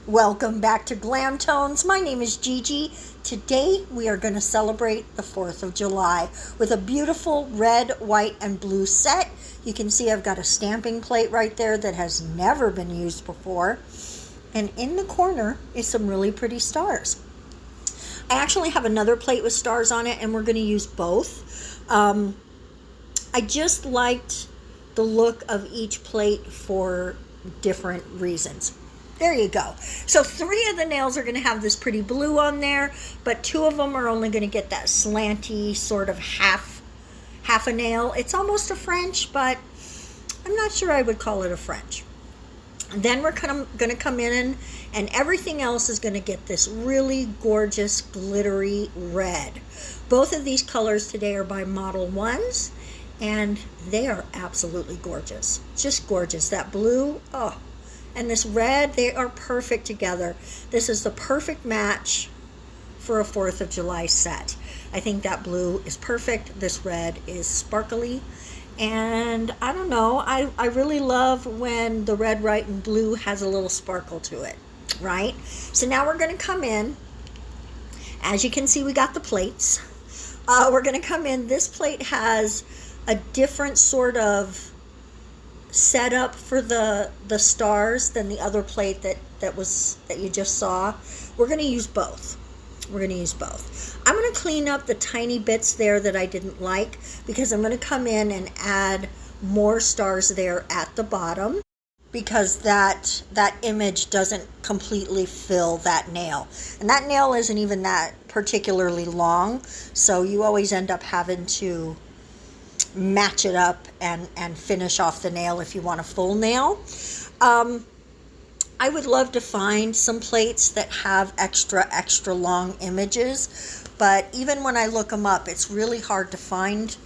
Welcome back to Glam Tones. My name is Gigi. Today we are going to celebrate the 4th of July with a beautiful red, white, and blue set. You can see I've got a stamping plate right there that has never been used before. And in the corner is some really pretty stars. I actually have another plate with stars on it, and we're going to use both. I just liked the look of each plate for different reasons. There you go. So 3 of the nails are going to have this pretty blue on there, but 2 of them are only going to get that slanty sort of half a nail. It's almost a French, but I'm not sure I would call it a French. Then we're going to come in and everything else is going to get this really gorgeous glittery red. Both of these colors today are by Modelones, and they are absolutely gorgeous. Just gorgeous. That blue, oh. And this red, they are perfect together. This is the perfect match for a 4th of July set. I think that blue is perfect. This red is sparkly. And I don't know, I really love when the red, white, and blue has a little sparkle to it, right? So now we're going to come in. As you can see, we got the plates. We're going to come in. This plate has a different sort of setup for the stars than the other plate that you just saw. We're going to use both. I'm going to clean up the tiny bits there that I didn't like, because I'm going to come in and add more stars there at the bottom, because that image doesn't completely fill that nail, and that nail isn't even that particularly long, so you always end up having to match it up and finish off the nail if you want a full nail. I would love to find some plates that have extra long images, but even when I look them up, it's really hard to find.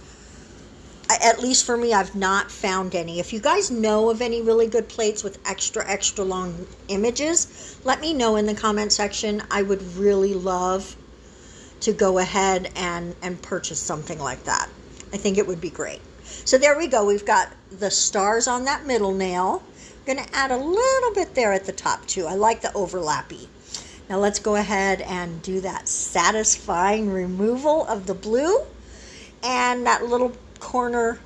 At least for me, I've not found any. If you guys know of any really good plates with extra long images, let me know in the comment section. I would really love to go ahead and purchase something like that. I think it would be great. So there we go. We've got the stars on that middle nail. I'm going to add a little bit there at the top too. I like the overlappy. Now let's go ahead and do that satisfying removal of the blue. And that little corner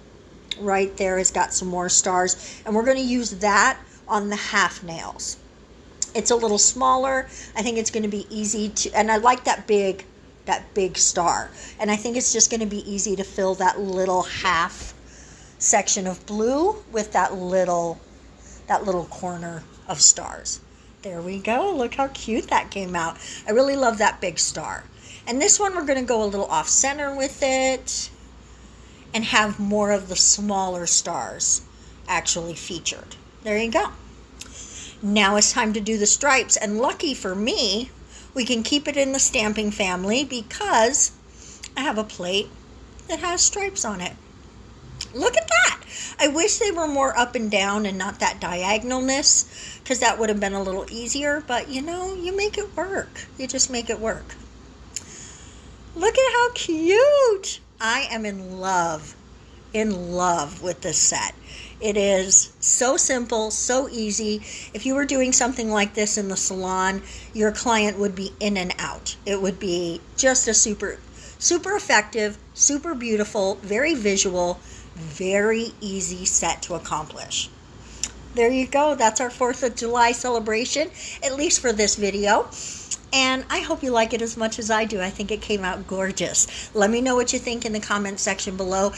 right there has got some more stars. And we're going to use that on the half nails. It's a little smaller. I think it's going to be easy to, and I like that big star, and I think it's just going to be easy to fill that little half section of blue with that little corner of stars. There we go. Look how cute that came out. I really love that big star. And this one we're going to go a little off center with it and have more of the smaller stars actually featured. There you go. Now it's time to do the stripes, and lucky for me, we can keep it in the stamping family because I have a plate that has stripes on it. Look at that. I wish they were more up and down and not that diagonalness, because that would have been a little easier, but you know, you make it work. You just make it work. Look at how cute. I am in love with this set. It is so simple, so easy. If you were doing something like this in the salon, your client would be in and out. It would be just a super effective, super beautiful, very visual, very easy set to accomplish. There you go. That's our 4th of July celebration, at least for this video. And I hope you like it as much as I do. I think it came out gorgeous. Let me know what you think in the comment section below.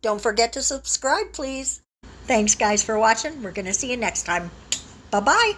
Don't forget to subscribe, please. Thanks, guys, for watching. We're going to see you next time. Bye-bye.